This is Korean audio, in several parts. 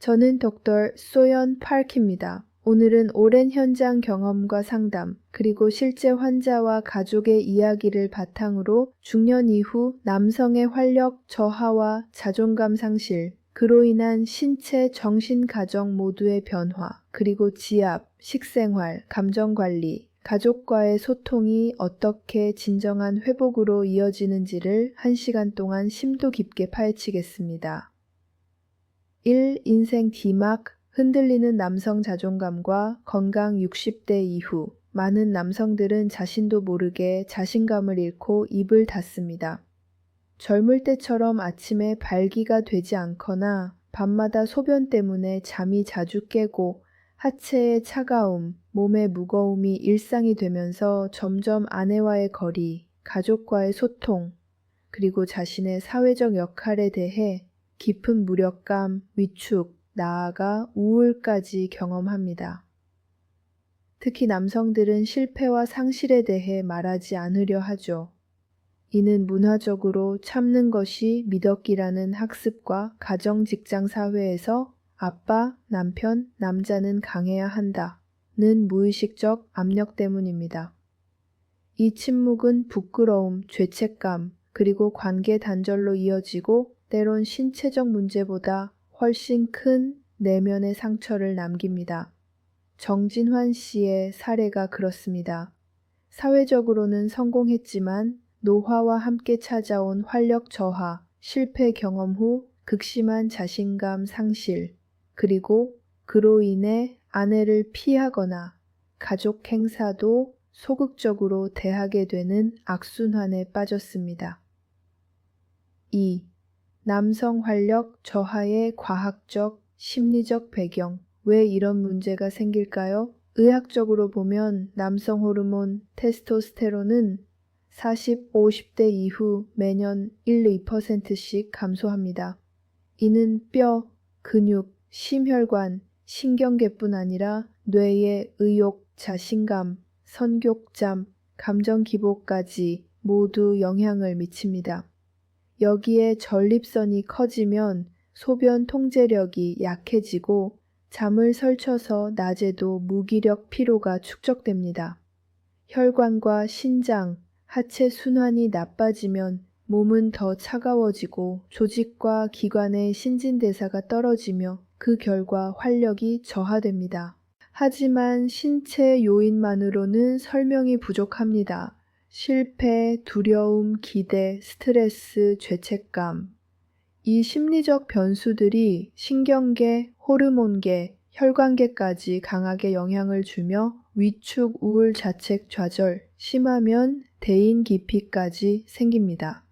저는 덕터 소연 파크입니다. 오늘은 오랜 현장 경험과 상담, 그리고 실제 환자와 가족의 이야기를 바탕으로 중년 이후 남성의 활력 저하와 자존감 상실, 그로 인한 신체, 정신, 가정 모두의 변화, 그리고 지압, 식생활, 감정관리, 가족과의 소통이 어떻게 진정한 회복으로 이어지는지를 1시간 동안 심도 깊게 파헤치겠습니다. 1. 인생 D막 흔들리는 남성 자존감과 건강 60대 이후 많은 남성들은 자신도 모르게 자신감을 잃고 입을 닫습니다. 젊을 때처럼 아침에 발기가 되지 않거나 밤마다 소변 때문에 잠이 자주 깨고 하체의 차가움, 몸의 무거움이 일상이 되면서 점점 아내와의 거리, 가족과의 소통, 그리고 자신의 사회적 역할에 대해 깊은 무력감, 위축, 나아가 우울까지 경험합니다. 특히 남성들은 실패와 상실에 대해 말하지 않으려 하죠. 이는 문화적으로 참는 것이 미덕이라는 학습과 가정, 직장, 사회에서 아빠, 남편, 남자는 강해야 한다는 무의식적 압력 때문입니다. 이 침묵은 부끄러움, 죄책감, 그리고 관계 단절로 이어지고 때론 신체적 문제보다 훨씬 큰 내면의 상처를 남깁니다. 정진환 씨의 사례가 그렇습니다. 사회적으로는 성공했지만 노화와 함께 찾아온 활력 저하, 실패 경험 후 극심한 자신감 상실, 그리고 그로 인해 아내를 피하거나 가족 행사도 소극적으로 대하게 되는 악순환에 빠졌습니다. 2. 남성 활력 저하의 과학적, 심리적 배경. 왜 이런 문제가 생길까요? 의학적으로 보면 남성 호르몬 테스토스테론은 40, 50대 이후 매년 1~2%씩 감소합니다. 이는 뼈, 근육, 심혈관, 신경계뿐 아니라 뇌의 의욕, 자신감, 선교잠, 감정 기복까지 모두 영향을 미칩니다. 여기에 전립선이 커지면 소변 통제력이 약해지고 잠을 설쳐서 낮에도 무기력 피로가 축적됩니다. 혈관과 신장, 하체 순환이 나빠지면 몸은 더 차가워지고 조직과 기관의 신진대사가 떨어지며 그 결과 활력이 저하됩니다. 하지만 신체 요인만으로는 설명이 부족합니다. 실패, 두려움, 기대, 스트레스, 죄책감. 이 심리적 변수들이 신경계, 호르몬계, 혈관계까지 강하게 영향을 주며 위축, 우울, 자책, 좌절, 심하면 대인기피까지 생깁니다.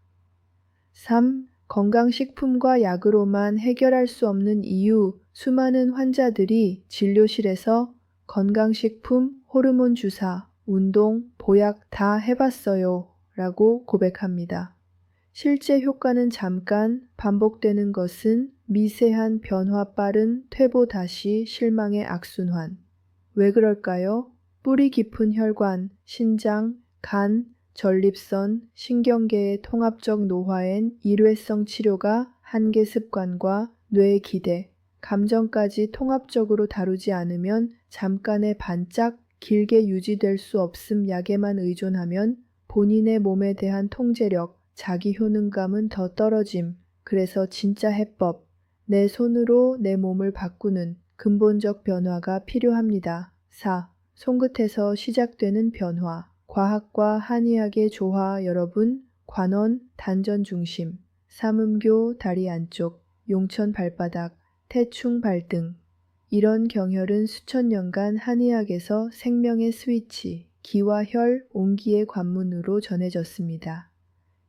3. 건강식품과 약으로만 해결할 수 없는 이유. 수많은 환자들이 진료실에서 건강식품, 호르몬 주사, 운동, 보약 다 해봤어요 라고 고백합니다. 실제 효과는 잠깐, 반복되는 것은 미세한 변화 빠른 퇴보 다시 실망의 악순환. 왜 그럴까요? 뿌리 깊은 혈관, 신장, 간, 전립선, 신경계의 통합적 노화엔 일회성 치료가 한계 습관과 뇌 기대, 감정까지 통합적으로 다루지 않으면 잠깐의 반짝 길게 유지될 수 없음 약에만 의존하면 본인의 몸에 대한 통제력, 자기 효능감은 더 떨어짐. 그래서 진짜 해법, 내 손으로 내 몸을 바꾸는 근본적 변화가 필요합니다. 4. 손끝에서 시작되는 변화. 과학과 한의학의 조화. 여러분, 관원, 단전 중심, 삼음교 다리 안쪽, 용천 발바닥, 태충 발등. 이런 경혈은 수천 년간 한의학에서 생명의 스위치, 기와 혈, 온기의 관문으로 전해졌습니다.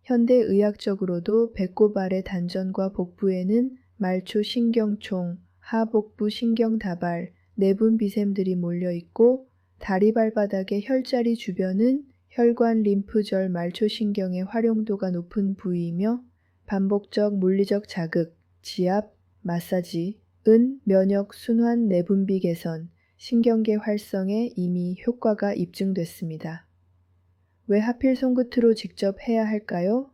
현대의학적으로도 배꼽 아래 단전과 복부에는 말초 신경총, 하복부 신경다발, 내분 비샘들이 몰려있고 다리 발바닥의 혈자리 주변은 혈관 림프절 말초신경의 활용도가 높은 부위이며 반복적 물리적 자극, 지압, 마사지, 면역 순환 내분비 개선, 신경계 활성에 이미 효과가 입증됐습니다. 왜 하필 손끝으로 직접 해야 할까요?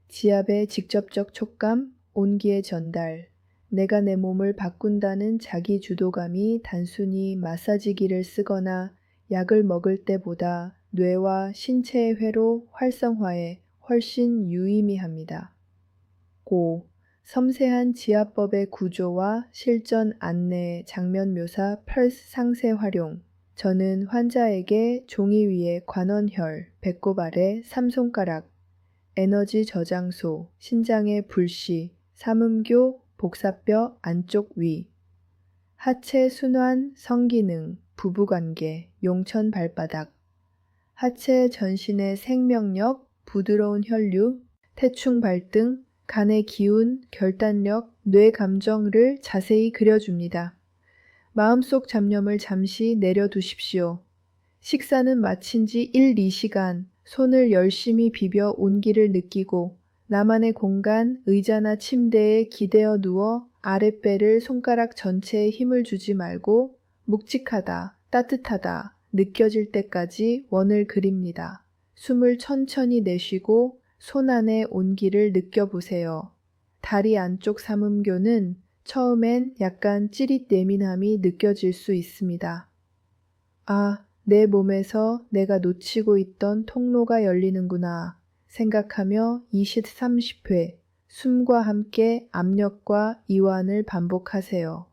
지압의 직접적 촉감, 온기의 전달, 내가 내 몸을 바꾼다는 자기 주도감이 단순히 마사지기를 쓰거나 약을 먹을 때보다 뇌와 신체의 회로 활성화에 훨씬 유의미합니다. 5. 섬세한 지압법의 구조와 실전 안내 장면 묘사 펄스 상세 활용. 저는 환자에게 종이 위에 관원혈, 배꼽 아래 3손가락, 에너지 저장소, 신장의 불씨, 삼음교, 복사뼈 안쪽 위, 하체 순환, 성기능, 부부관계, 용천 발바닥, 하체 전신의 생명력, 부드러운 혈류, 태충 발등, 간의 기운, 결단력, 뇌 감정을 자세히 그려줍니다. 마음속 잡념을 잠시 내려두십시오. 식사는 마친 지 1, 2시간, 손을 열심히 비벼 온기를 느끼고 나만의 공간, 의자나 침대에 기대어 누워 아랫배를 손가락 전체에 힘을 주지 말고 묵직하다, 따뜻하다 느껴질 때까지 원을 그립니다. 숨을 천천히 내쉬고 손 안의 온기를 느껴보세요. 다리 안쪽 삼음교는 처음엔 약간 찌릿 예민함이 느껴질 수 있습니다. 아, 내 몸에서 내가 놓치고 있던 통로가 열리는구나 생각하며 20, 30회 숨과 함께 압력과 이완을 반복하세요.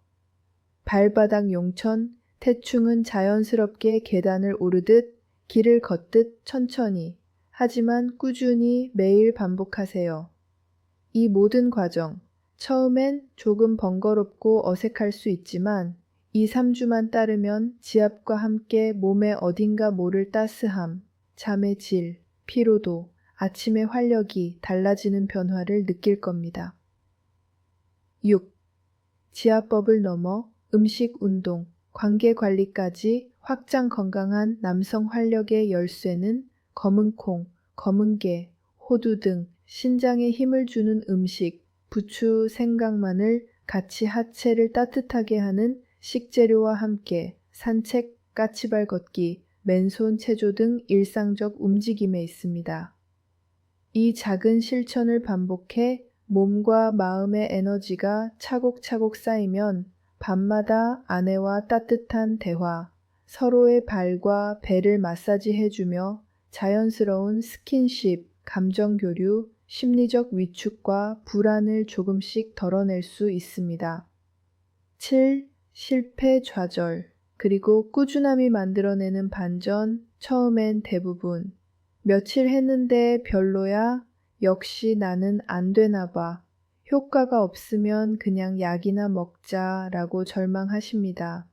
발바닥 용천, 태충은 자연스럽게 계단을 오르듯 길을 걷듯 천천히 하지만 꾸준히 매일 반복하세요. 이 모든 과정, 처음엔 조금 번거롭고 어색할 수 있지만 2, 3주만 따르면 지압과 함께 몸의 어딘가 모를 따스함, 잠의 질, 피로도, 아침의 활력이 달라지는 변화를 느낄 겁니다. 6. 지압법을 넘어 음식, 운동, 관계관리까지 확장 건강한 남성 활력의 열쇠는 검은 콩, 검은 게, 호두 등 신장에 힘을 주는 음식, 부추, 생강, 마늘, 같이 하체를 따뜻하게 하는 식재료와 함께 산책, 까치발 걷기, 맨손 체조 등 일상적 움직임에 있습니다. 이 작은 실천을 반복해 몸과 마음의 에너지가 차곡차곡 쌓이면 밤마다 아내와 따뜻한 대화, 서로의 발과 배를 마사지해주며 자연스러운 스킨십, 감정 교류, 심리적 위축과 불안을 조금씩 덜어낼 수 있습니다. 7. 실패 좌절, 그리고 꾸준함이 만들어내는 반전, 처음엔 대부분 며칠 했는데 별로야? 역시 나는 안 되나 봐. 효과가 없으면 그냥 약이나 먹자라고 절망하십니다.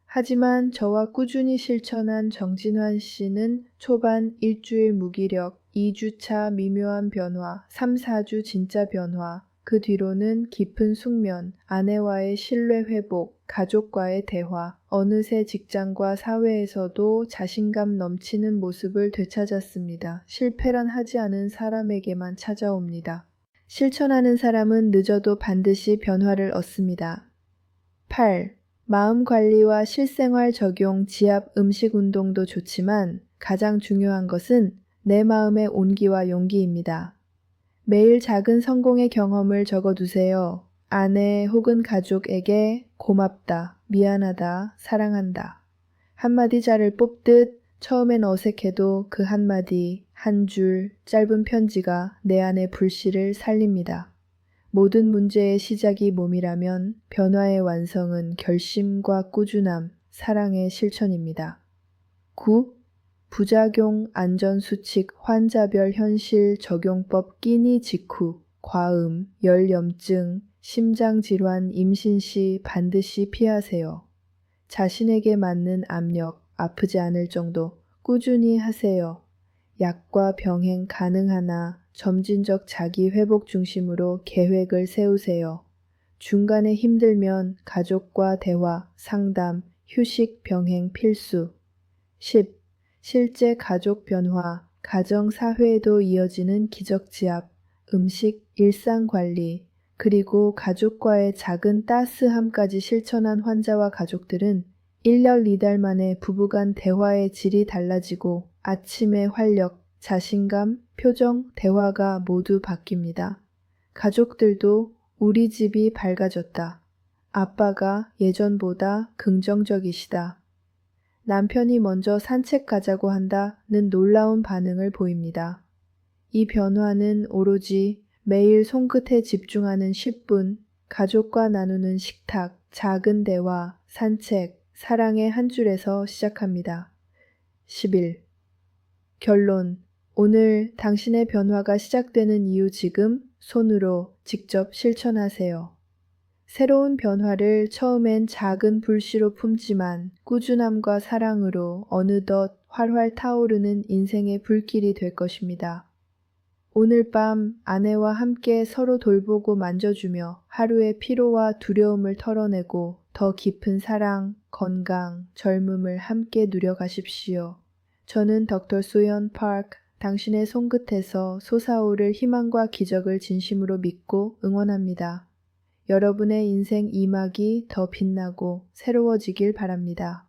하지만 저와 꾸준히 실천한 정진환 씨는 초반 일주일 무기력, 2주차 미묘한 변화, 3, 4주 진짜 변화, 그 뒤로는 깊은 숙면, 아내와의 신뢰 회복, 가족과의 대화, 어느새 직장과 사회에서도 자신감 넘치는 모습을 되찾았습니다. 실패란 하지 않은 사람에게만 찾아옵니다. 실천하는 사람은 늦어도 반드시 변화를 얻습니다. 8. 마음 관리와 실생활 적용 지압 음식 운동도 좋지만 가장 중요한 것은 내 마음의 온기와 용기입니다. 매일 작은 성공의 경험을 적어두세요. 아내 혹은 가족에게 고맙다, 미안하다, 사랑한다. 한마디 자를 뽑듯 처음엔 어색해도 그 한마디, 한 줄, 짧은 편지가 내 안의 불씨를 살립니다. 모든 문제의 시작이 몸이라면 변화의 완성은 결심과 꾸준함, 사랑의 실천입니다. 9. 부작용 안전수칙 환자별 현실 적용법 끼니 직후, 과음, 열염증, 심장질환 임신 시 반드시 피하세요. 자신에게 맞는 압력, 아프지 않을 정도 꾸준히 하세요. 약과 병행 가능하나 점진적 자기 회복 중심으로 계획을 세우세요. 중간에 힘들면 가족과 대화, 상담, 휴식 병행 필수. 10. 실제 가족 변화, 가정 사회에도 이어지는 기적지압, 음식, 일상관리, 그리고 가족과의 작은 따스함까지 실천한 환자와 가족들은 1년 2달 만에 부부간 대화의 질이 달라지고 아침의 활력, 자신감, 표정, 대화가 모두 바뀝니다. 가족들도 우리 집이 밝아졌다. 아빠가 예전보다 긍정적이시다. 남편이 먼저 산책 가자고 한다는 놀라운 반응을 보입니다. 이 변화는 오로지 매일 손끝에 집중하는 10분, 가족과 나누는 식탁, 작은 대화, 산책, 사랑의 한 줄에서 시작합니다. 11. 결론. 오늘 당신의 변화가 시작되는 이유 지금 손으로 직접 실천하세요. 새로운 변화를 처음엔 작은 불씨로 품지만 꾸준함과 사랑으로 어느덧 활활 타오르는 인생의 불길이 될 것입니다. 오늘 밤 아내와 함께 서로 돌보고 만져주며 하루의 피로와 두려움을 털어내고 더 깊은 사랑, 건강, 젊음을 함께 누려가십시오. 저는 덕터 소연 파크, 당신의 손끝에서 솟아오를 희망과 기적을 진심으로 믿고 응원합니다. 여러분의 인생 2막이 더 빛나고 새로워지길 바랍니다.